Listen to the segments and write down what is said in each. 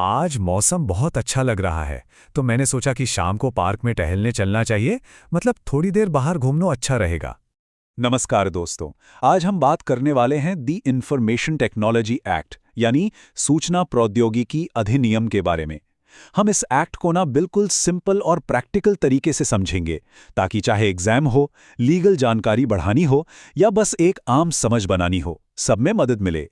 आज मौसम बहुत अच्छा लग रहा है, तो मैंने सोचा कि शाम को पार्क में टहलने चलना चाहिए। मतलब थोड़ी देर बाहर घूमना अच्छा रहेगा। नमस्कार दोस्तों। आज हम बात करने वाले हैं दी इंफॉर्मेशन टेक्नोलॉजी एक्ट यानी सूचना प्रौद्योगिकी अधिनियम के बारे में। हम इस एक्ट को ना बिल्कुल सिंपल और प्रैक्टिकल तरीके से समझेंगे, ताकि चाहे एग्जाम हो, लीगल जानकारी बढ़ानी हो या बस एक आम समझ बनानी हो, सब में मदद मिले।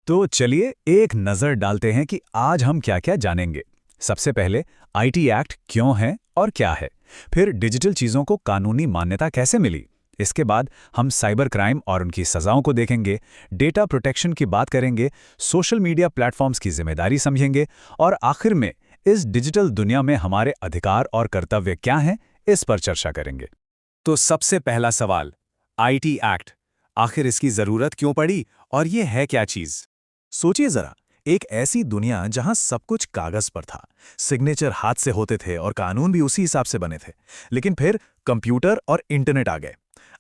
तो चलिए एक नज़र डालते हैं कि आज हम क्या-क्या जानेंगे। सबसे पहले आईटी एक्ट क्यों है और क्या है। फिर डिजिटल चीज़ों को कानूनी मान्यता कैसे मिली। इसके बाद हम साइबर क्राइम और उनकी सज़ाओं को देखेंगे, डेटा प्रोटेक्शन की बात करेंगे, सोशल मीडिया प्लेटफॉर्म्स की जिम्मेदारी समझेंगे और आखिर में इस डिजिटल दुनिया में हमारे अधिकार और कर्तव्य क्या हैं, इस पर चर्चा करेंगे। तो सबसे पहला सवाल, आईटी एक्ट, आखिर इसकी ज़रूरत क्यों पड़ी और ये है क्या चीज़? सोचिए जरा, एक ऐसी दुनिया जहां सब कुछ कागज पर था, सिग्नेचर हाथ से होते थे और कानून भी उसी हिसाब से बने थे। लेकिन फिर कंप्यूटर और इंटरनेट आ गए।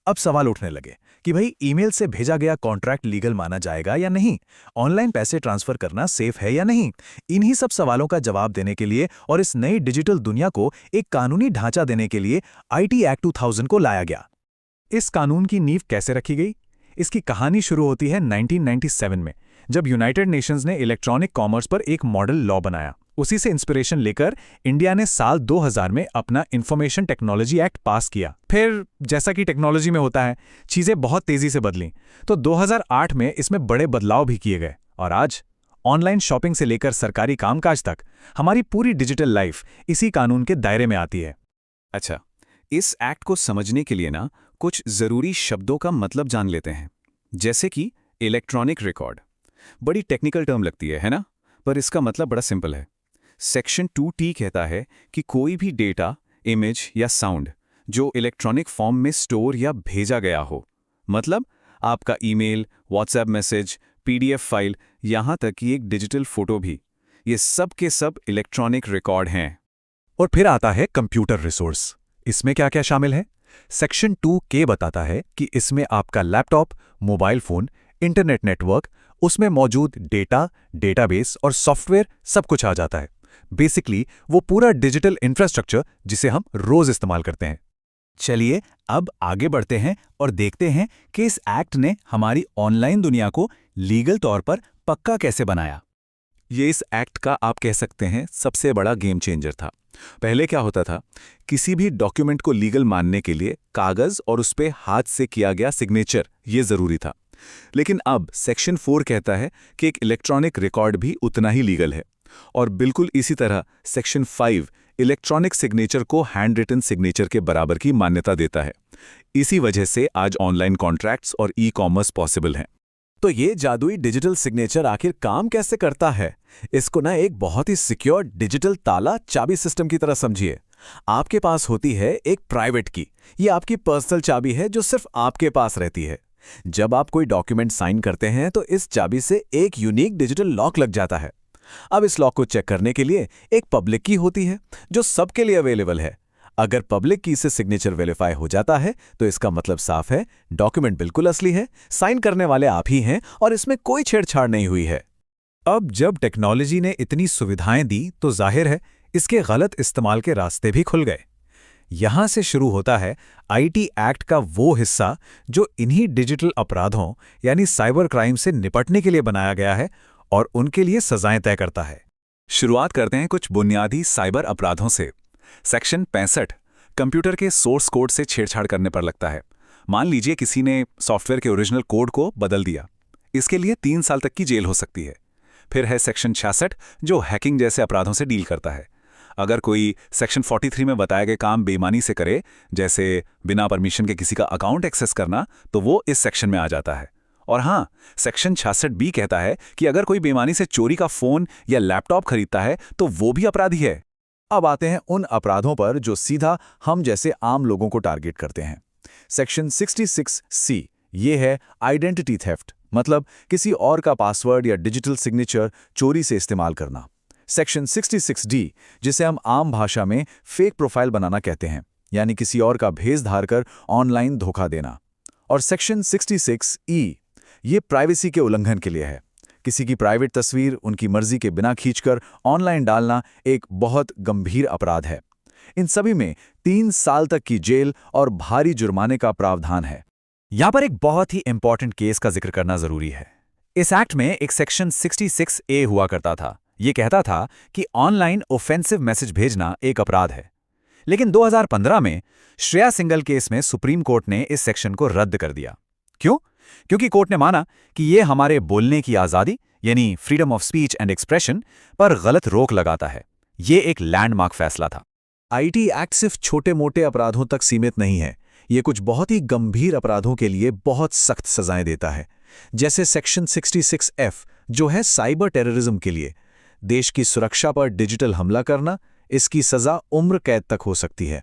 अब सवाल उठने लगे कि भाई ईमेल से भेजा गया कॉन्ट्रैक्ट लीगल माना जाएगा या नहीं, ऑनलाइन पैसे ट्रांसफर करना सेफ है या नहीं। इन्हीं सब सवालों का जवाब देने के लिए और इस नई डिजिटल दुनिया को एक कानूनी ढांचा देने के लिए आईटी एक्ट 2000 को लाया गया। इस कानून की नींव कैसे रखी गई? इसकी कहानी शुरू होती है 1997 में, जब यूनाइटेड नेशंस ने इलेक्ट्रॉनिक कॉमर्स पर एक मॉडल लॉ बनाया। उसी से इंस्पिरेशन लेकर इंडिया ने साल 2000 में अपना इंफॉर्मेशन टेक्नोलॉजी एक्ट पास किया। फिर जैसा कि टेक्नोलॉजी में होता है, चीज़ें बहुत तेज़ी से बदलीं, तो 2008 में इसमें बड़े बदलाव भी किए गए। और आज ऑनलाइन शॉपिंग से लेकर सरकारी कामकाज तक हमारी पूरी डिजिटल लाइफ इसी कानून के दायरे में आती है। अच्छा, इस एक्ट को समझने के लिए ना कुछ ज़रूरी शब्दों का मतलब जान लेते हैं। जैसे कि इलेक्ट्रॉनिक रिकॉर्ड, बड़ी टेक्निकल टर्म लगती है ना? पर इसका मतलब बड़ा सिंपल है। सेक्शन 2T कहता है कि कोई भी डेटा, इमेज या साउंड जो इलेक्ट्रॉनिक फॉर्म में स्टोर या भेजा गया हो, मतलब आपका email, WhatsApp message, PDF file, यहाँ तक कि एक डिजिटल फोटो भी, ये सब के सब इलेक्ट्रॉनिक रिकॉर्ड हैं। और फिर आता है कंप्यूटर रिसोर्स। इसमें क्या क्या शामिल है? सेक्शन 2K बताता है कि इसमें आपका laptop, mobile phone, internet network, उसमें मौजूद डेटा, डेटाबेस और सॉफ्टवेयर सब कुछ आ जाता है। बेसिकली वो पूरा डिजिटल इंफ्रास्ट्रक्चर जिसे हम रोज इस्तेमाल करते हैं। चलिए अब आगे बढ़ते हैं और देखते हैं कि इस एक्ट ने हमारी ऑनलाइन दुनिया को लीगल तौर पर पक्का कैसे बनाया। ये इस एक्ट का आप कह सकते हैं सबसे बड़ा गेम चेंजर था। पहले क्या होता था, किसी भी डॉक्यूमेंट को लीगल मानने के लिए कागज और उस पे हाथ से किया गया सिग्नेचर ये जरूरी था। लेकिन अब सेक्शन 4 कहता है कि एक इलेक्ट्रॉनिक रिकॉर्ड भी उतना ही लीगल है। और बिल्कुल इसी तरह सेक्शन 5 इलेक्ट्रॉनिक सिग्नेचर को हैंड रिटन सिग्नेचर के बराबर की मान्यता देता है। इसी वजह से आज ऑनलाइन कॉन्ट्रैक्ट्स और ई-कॉमर्स पॉसिबल हैं। तो ये जादुई डिजिटल सिग्नेचर आखिर काम कैसे करता है? इसको ना एक बहुत ही सिक्योर डिजिटल ताला चाबी सिस्टम की तरह समझिए। आपके पास होती है एक प्राइवेट की, ये आपकी पर्सनल चाबी है जो सिर्फ आपके पास रहती है। जब आप कोई डॉक्यूमेंट साइन करते हैं तो इस चाबी से एक यूनिक डिजिटल लॉक लग जाता है। अब इस लॉक को चेक करने के लिए एक पब्लिक की होती है जो सबके लिए अवेलेबल है। अगर पब्लिक की से सिग्नेचर वेरीफाई हो जाता है तो इसका मतलब साफ है, डॉक्यूमेंट बिल्कुल असली है, साइन करने वाले आप ही हैं और इसमें कोई छेड़छाड़ नहीं हुई है। अब जब टेक्नोलॉजी ने इतनी सुविधाएं दी तो जाहिर है इसके गलत इस्तेमाल के रास्ते भी खुल गए। यहां से शुरू होता है आईटी एक्ट का वो हिस्सा जो इन्हीं डिजिटल अपराधों यानी साइबर क्राइम से निपटने के लिए बनाया गया है और उनके लिए सजाएं तय करता है। शुरुआत करते हैं कुछ बुनियादी साइबर अपराधों से। सेक्शन 65 कंप्यूटर के सोर्स कोड से छेड़छाड़ करने पर लगता है। मान लीजिए किसी ने सॉफ्टवेयर के ओरिजिनल कोड को बदल दिया, इसके लिए 3 साल तक की जेल हो सकती है। फिर है सेक्शन 66 जो हैकिंग जैसे अपराधों से डील करता है। अगर कोई सेक्शन 43 में बताए गए काम बेईमानी से करे, जैसे बिना परमिशन के किसी का अकाउंट एक्सेस करना, तो वो इस सेक्शन में आ जाता है। और हाँ, सेक्शन 66B कहता है कि अगर कोई बेईमानी से चोरी का फोन या लैपटॉप खरीदता है तो वो भी अपराधी है। अब आते हैं उन अपराधों पर जो सीधा हम जैसे आम लोगों को टारगेट करते हैं। सेक्शन 66C ये है आइडेंटिटी थेफ्ट, मतलब किसी और का पासवर्ड या डिजिटल सिग्नेचर चोरी से इस्तेमाल करना। सेक्शन 66D जिसे हम आम भाषा में फेक प्रोफाइल बनाना कहते हैं, यानी किसी और का भेस धारकर ऑनलाइन धोखा देना। और सेक्शन 66E ये प्राइवेसी के उल्लंघन के लिए है। किसी की प्राइवेट तस्वीर उनकी मर्जी के बिना खींचकर ऑनलाइन डालना एक बहुत गंभीर अपराध है। इन सभी में 3 साल तक की जेल और भारी जुर्माने का प्रावधान है। यहाँ पर एक बहुत ही इंपॉर्टेंट केस का जिक्र करना जरूरी है। इस एक्ट में एक सेक्शन 66A हुआ करता था। ये कहता था कि ऑनलाइन ऑफेंसिव मैसेज भेजना एक अपराध है। लेकिन 2015 में श्रेया सिंगल केस में सुप्रीम कोर्ट ने इस सेक्शन को रद्द कर दिया। क्यों? क्योंकि कोर्ट ने माना कि ये हमारे बोलने की आज़ादी यानी freedom of speech and expression पर गलत रोक लगाता है। ये एक लैंडमार्क फैसला था। आईटी एक्ट सिर्फ छोटे-मोटे अपराधों तक सीमित नहीं है। ये कुछ बहुत ही गंभीर अपराधों के लिए बहुत सख्त सजाएं देता है। जैसे सेक्शन 66F जो है साइबर टेररिज्म के लिए, देश की सुरक्षा पर डिजिटल हमला करना, इसकी सजा उम्र कैद तक हो सकती है।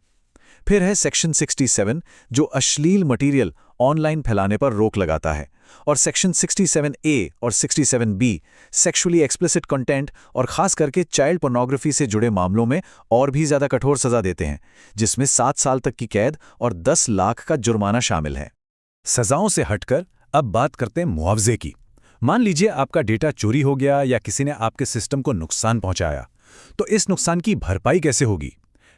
फिर है सेक्शन 67 जो अश्लील मटेरियल ऑनलाइन फैलाने पर रोक लगाता है, और सेक्शन 67A और 67B सेक्सुअली एक्सप्लिसिट कंटेंट और खास करके चाइल्ड पोर्नोग्राफी से जुड़े मामलों में और भी ज्यादा कठोर सजा देते हैं, जिसमें 7 साल तक की कैद और 10 लाख का जुर्माना शामिल है। सजाओं से हटकर अब बात करते हैं मुआवजे की। मान लीजिए आपका डेटा चोरी हो गया या किसी ने आपके सिस्टम को नुकसान पहुंचाया, तो इस नुकसान की भरपाई कैसे होगी?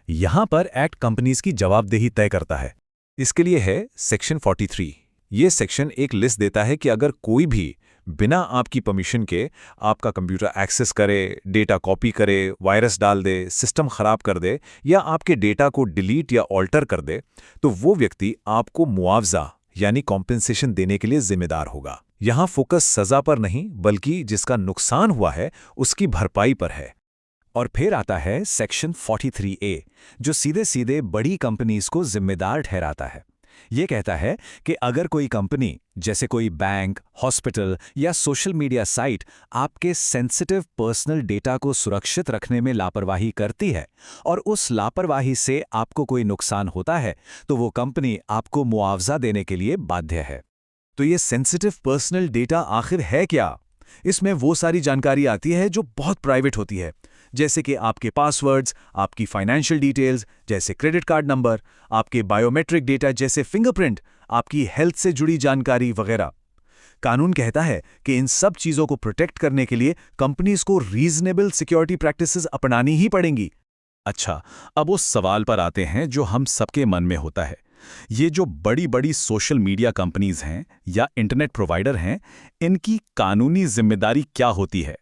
यहां पर एक्ट कंपनीज की जवाबदेही तय करता है। इसके लिए है सेक्शन 43। ये सेक्शन एक लिस्ट देता है कि अगर कोई भी बिना आपकी परमिशन के आपका कंप्यूटर एक्सेस करे, डेटा कॉपी करे, वायरस डाल दे, सिस्टम खराब कर दे या आपके डेटा को डिलीट या ऑल्टर कर दे, तो वो व्यक्ति आपको मुआवजा यानी कॉम्पेंसेशन देने के लिए जिम्मेदार होगा। यहां फोकस सजा पर नहीं बल्कि जिसका नुकसान हुआ है उसकी भरपाई पर है। और फिर आता है सेक्शन 43A जो सीधे सीधे बड़ी कंपनीज को जिम्मेदार ठहराता है। ये कहता है कि अगर कोई कंपनी जैसे कोई बैंक, हॉस्पिटल या सोशल मीडिया साइट आपके सेंसिटिव पर्सनल डेटा को सुरक्षित रखने में लापरवाही करती है और उस लापरवाही से आपको कोई नुकसान होता है, तो वो कंपनी आपको मुआवजा देने के लिए बाध्य है। तो ये सेंसिटिव पर्सनल डेटा आखिर है क्या? इसमें वो सारी जानकारी आती है जो बहुत प्राइवेट होती है, जैसे कि आपके पासवर्ड्स, आपकी फाइनेंशियल डिटेल्स जैसे क्रेडिट कार्ड नंबर, आपके बायोमेट्रिक डेटा जैसे फिंगरप्रिंट, आपकी हेल्थ से जुड़ी जानकारी वगैरह। कानून कहता है कि इन सब चीजों को प्रोटेक्ट करने के लिए कंपनीज को रीजनेबल सिक्योरिटी प्रैक्टिसेस अपनानी ही पड़ेंगी। अच्छा, अब उस सवाल पर आते हैं जो हम सबके मन में होता है। ये जो बड़ी बड़ी सोशल मीडिया कंपनीज हैं या इंटरनेट प्रोवाइडर हैं, इनकी कानूनी जिम्मेदारी क्या होती है?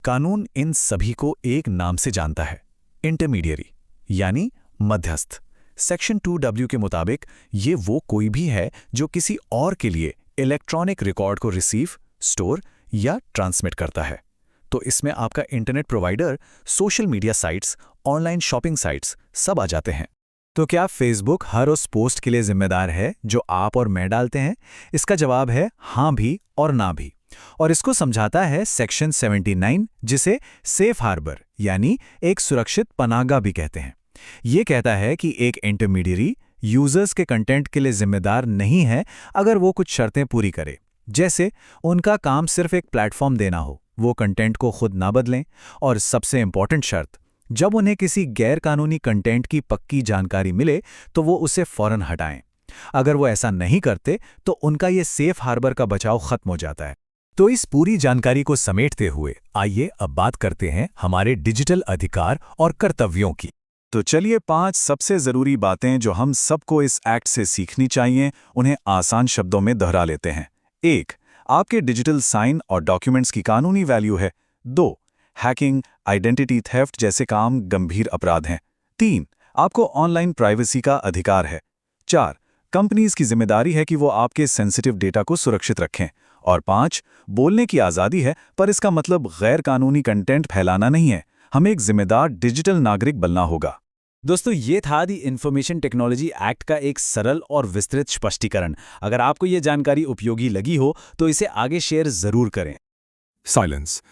कानून इन सभी को एक नाम से जानता है, इंटरमीडियरी यानी मध्यस्थ। सेक्शन 2W के मुताबिक ये वो कोई भी है जो किसी और के लिए इलेक्ट्रॉनिक रिकॉर्ड को रिसीव, स्टोर या ट्रांसमिट करता है। तो इसमें आपका internet provider, social media sites, online shopping sites सब आ जाते हैं। तो क्या फेसबुक हर उस पोस्ट के लिए जिम्मेदार है जो आप और मैं डालते हैं? इसका जवाब है हाँ भी और ना भी। और इसको समझाता है सेक्शन 79 जिसे सेफ हार्बर यानी एक सुरक्षित पनाहगाह भी कहते हैं। ये कहता है कि एक इंटरमीडियरी यूजर्स के कंटेंट के लिए जिम्मेदार नहीं है अगर वो कुछ शर्तें पूरी करे, जैसे उनका काम सिर्फ एक प्लेटफॉर्म देना हो, वो कंटेंट को खुद ना बदलें, और सबसे इंपॉर्टेंट शर्त, जब उन्हें किसी गैर कानूनी कंटेंट की पक्की जानकारी मिले तो वो उसे फौरन हटाएं। अगर वो ऐसा नहीं करते तो उनका ये सेफ हार्बर का बचाव खत्म हो जाता है। तो इस पूरी जानकारी को समेटते हुए आइए अब बात करते हैं हमारे डिजिटल अधिकार और कर्तव्यों की। तो चलिए 5 सबसे जरूरी बातें जो हम सबको इस एक्ट से सीखनी चाहिए, उन्हें आसान शब्दों में दोहरा लेते हैं। 1. आपके डिजिटल साइन और डॉक्यूमेंट्स की कानूनी वैल्यू है। 2. हैकिंग, आइडेंटिटी थेफ्ट जैसे काम गंभीर अपराध हैं। 3. आपको ऑनलाइन प्राइवेसी का अधिकार है। 4. कंपनीज की जिम्मेदारी है कि वो आपके सेंसिटिव डेटा को सुरक्षित रखें। और 5. बोलने की आज़ादी है, पर इसका मतलब गैर कानूनी कंटेंट फैलाना नहीं है। हमें एक जिम्मेदार डिजिटल नागरिक बनना होगा। दोस्तों, ये था दी इंफॉर्मेशन टेक्नोलॉजी एक्ट का एक सरल और विस्तृत स्पष्टीकरण। अगर आपको ये जानकारी उपयोगी लगी हो तो इसे आगे शेयर जरूर करें। साइलेंस।